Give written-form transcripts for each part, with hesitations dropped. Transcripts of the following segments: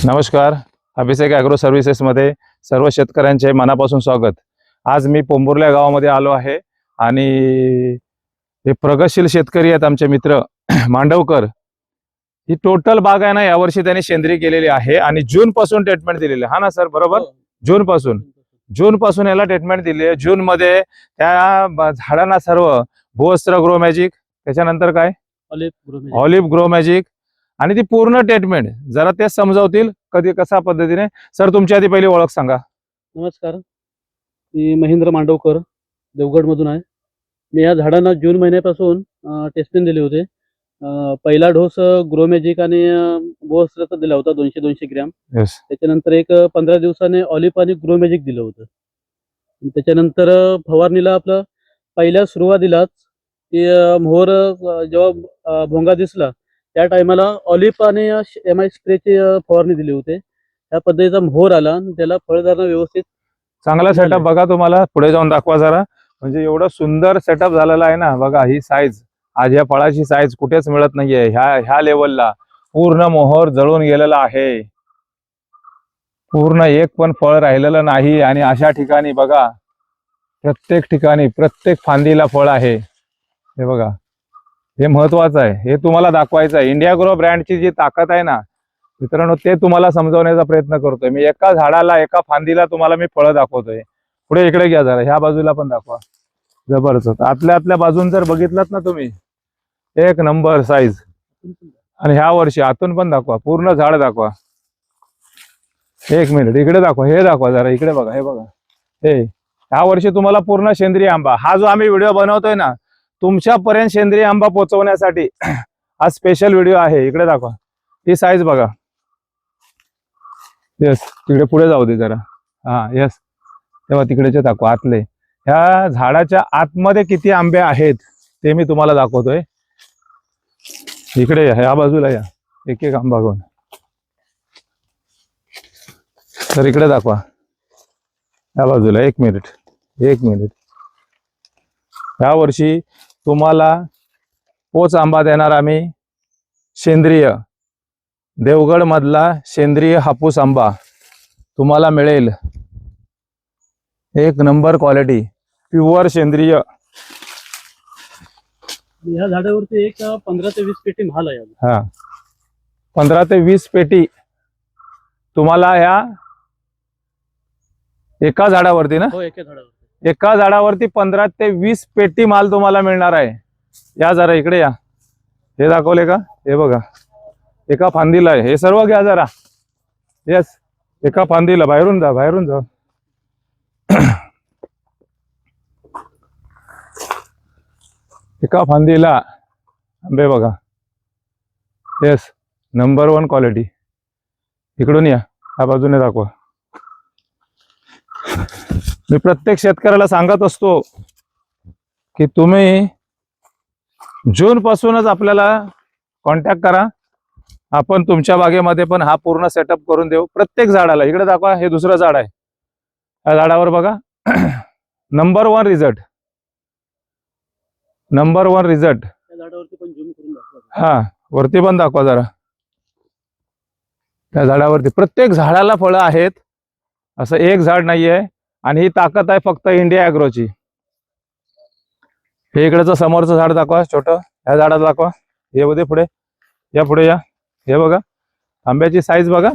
नमस्कार. अभिषेक ॲग्रो सर्व्हिसेसमध्ये सर्व शेतकऱ्यांचे मनापासून स्वागत. आज मी पोंभुर्ल्या गावामध्ये आलो आहे आणि हे प्रगतशील शेतकरी आहेत आमचे मित्र मांडवकर. ही टोटल बाग आहे ना, यावर्षी त्यांनी सेंद्रिय केलेली आहे आणि जून पासून ट्रीटमेंट दिलेली आहे. हा ना सर, बरोबर? जून पासून याला ट्रीटमेंट दिली आहे. जून मध्ये त्या झाडांना सर्व भूवस्त्र ग्रो मॅजिक, त्याच्यानंतर काय ऑलिव्ह ग्रो मॅजिक आणि ती पूर्ण ट्रीटमेंट जरा ते समजावतील कधी कशा पद्धतीने. सर, तुमची आधी पहिली ओळख सांगा. नमस्कार, मी महेंद्र मांडवकर देवगड मधून आहे. मी या झाडांना जून महिन्यापासून टेस्टिंग दिले होते. पहिला डोस ग्रो मॅजिक आणि भूवस्त्रचा दिला होता 200-200 ग्रॅम. त्याच्यानंतर एक 15 दिवसाने ऑलिव्ह आणि ग्रो मॅजिक दिलं होतं. त्याच्यानंतर फवारणीला आपलं पहिल्या सुरुवातीलाच की मोहर जेव्हा भोंगा दिसला त्या टायमाला ऑलिव्ह आणि MI स्प्रेची फवारणी दिली होती. त्या पद्धतीचा मोहर आला आणि त्याला फळधारणा व्यवस्थित चांगला सेटअप बघा. तुम्हाला पुढे जाऊन दाखवा जरा. म्हणजे एवढं सुंदर सेटअप झालेला आहे ना, बघा ही साईज. आज या फळाची साईज कुठेच मिळत नाहीये. ह्या लेवलला पूर्ण मोहर जळून गेलेला आहे. पूर्ण एक पण फळ राहिलेलं नाही. आणि अशा ठिकाणी बघा, प्रत्येक ठिकाणी प्रत्येक फांदीला फळ आहे. हे बघा, हे महत्वाचं आहे. हे तुम्हाला दाखवायचं आहे. इंडिया ग्रो ब्रँडची जी ताकद आहे ना मित्रांनो, ते तुम्हाला समजवण्याचा प्रयत्न करतोय मी. एका झाडाला, एका फांदीला तुम्हाला मी फळं दाखवतोय. पुढे इकडे घ्या जरा, ह्या बाजूला पण दाखवा. जबरदस्त. आतल्या बाजून जर बघितलात ना तुम्ही, एक नंबर साईज. आणि ह्या वर्षी आतून पण दाखवा, पूर्ण झाड दाखवा. एक मिनिट इकडे दाखवा, हे दाखवा जरा, इकडे बघा, हे बघा. हे ह्या वर्षी तुम्हाला पूर्ण सेंद्रिय आंबा, हा जो आम्ही व्हिडिओ बनवतोय ना, तुमच्यापर्यंत सेंद्रिय आंबा पोहोचवण्यासाठी हा स्पेशल व्हिडिओ आहे. इकडे दाखवा, ही साईज बघा. यस, तिकडे पुढे जाऊ दे जरा. हा, यस, तेव्हा तिकडेचे दाखवा आतले. ह्या झाडाच्या आतमध्ये किती आंबे आहेत ते मी तुम्हाला दाखवतोय. इकडे या, ह्या बाजूला या, एक एक आंबा घेऊन. तर इकडे दाखवा, ह्या बाजूला. एक मिनिट. ह्या वर्षी तुम्हाला पोच आंबा देणार आम्ही, सेंद्रिय देवगड मधला सेंद्रिय हापूस आंबा तुम्हाला मिळेल. एक नंबर क्वालिटी, प्युअर सेंद्रिय. ह्या झाडावरती एक 15 ते 20 पेटी माल आहे. हा, 15 ते 20 पेटी तुम्हाला ह्या एका झाडावरती ना? हो, एका झाडावरती. एका झाडावरती 15 ते 20 पेटी माल तुम्हाला मिळणार आहे. या जरा इकडे या. हे दाखवले का? हे बघा, एका फांदीला आहे. हे सर्व घ्या जरा. येस, एका फांदीला. बाहेरून जा. एका फांदीला आंबे बघा. Yes, number 1 quality. इकडून या, ह्या बाजूने दाखवा. मी प्रत्येक शेतकऱ्याला सांगत असतो की तुम्ही जून पासूनच आपल्याला कॉन्टॅक्ट करा. आपण तुमच्या बागेमध्ये पण हा पूर्ण सेटअप करून देऊ. प्रत्येक झाडाला. इकडे दाखवा, हे दुसरं झाड आहे. या झाडावर बघा, नंबर 1 रिझल्ट. झाडावरती पण झूम करून दाखवा. हा, वरती पण दाखवा जरा. त्या झाडावरती प्रत्येक झाडाला फळं आहेत. असं एक झाड नाहीये. आणि ही ताकद आहे फक्त इंडिया ॲग्रोची. हे इकडचं समोरचं झाड दाखवा, छोटं. ह्या झाडाला दाखवा. हे मध्ये पुढे या, पुढे या. हे बघा, आंब्याची साईज बघा.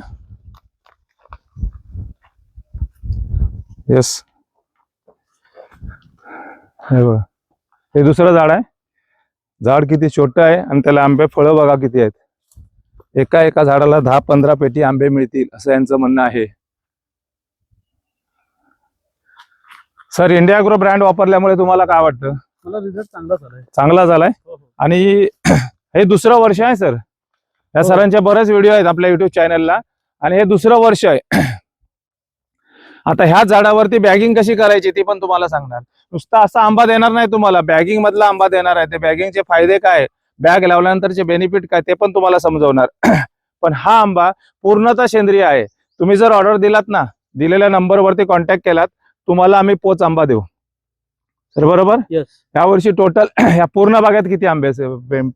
येस, हे बघा, हे दुसरं झाड आहे. झाड किती छोटं आहे आणि त्याला आंबे फळं बघा किती आहेत. एका झाडाला 10-15 पेटी आंबे मिळतील असं यांचं म्हणणं आहे. सर, इंडिया ग्रो ब्रँड वापरल्यामुळे तुम्हाला काय वाटतं? मला रिझल्ट चांगला झालाय. हो. आणि हे दुसरं वर्ष आहे सर. या सरांचे बरेच व्हिडिओ आहेत आपल्या युट्यूब चॅनलला. आणि हे दुसरं वर्ष आहे. आता ह्या झाडावरती बॅगिंग कशी करायची ती पण तुम्हाला सांगणार. नुसता असा आंबा देणार नाही तुम्हाला, बॅगिंग मधला आंबा देणार आहे. ते बॅगिंगचे फायदे काय, बॅग लावल्यानंतरचे बेनिफिट काय, ते पण तुम्हाला समजवणार. पण हा आंबा पूर्णतः सेंद्रिय आहे. तुम्ही जर ऑर्डर दिलात ना, दिलेल्या नंबरवरती कॉन्टॅक्ट केलात, तुम्हाला आम्ही पोच आंबा देऊ. तर बरोबर. यस, या वर्षी टोटल ह्या पूर्ण बागेत किती आंबे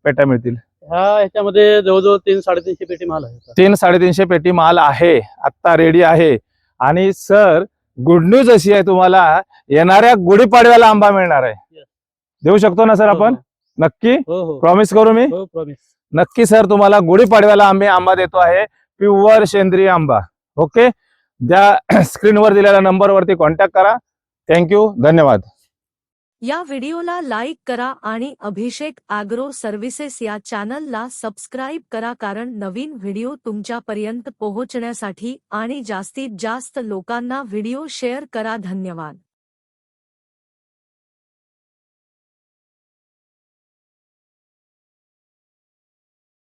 पेट्या मिळतील? ह्याच्यामध्ये जवळजवळ 300-350 पेटी माल आहे आता. 300-350 पेटी माल आहे, आत्ता रेडी आहे. आणि सर गुड न्यूज अशी आहे, तुम्हाला येणाऱ्या गुढीपाडव्याला आंबा मिळणार आहे. Yes. देऊ शकतो ना सर आपण? नक्की हो हो प्रॉमिस करू मी? हो प्रॉमिस. नक्की सर, तुम्हाला गुढीपाडव्याला आम्ही आंबा देतो आहे, प्युअर सेंद्रिय आंबा. ओके, ज्या स्क्रीनवर दिलेल्या नंबरवरती कॉन्टॅक्ट करा. थँक्यू, धन्यवाद. या व्हिडिओला लाईक करा आणि अभिषेक ॲग्रो सर्व्हिसेस या चॅनलला सबस्क्राईब करा, कारण नवीन व्हिडिओ तुमच्यापर्यंत पोहोचण्यासाठी आणि जास्तीत जास्त लोकांना व्हिडिओ शेअर करा. धन्यवाद.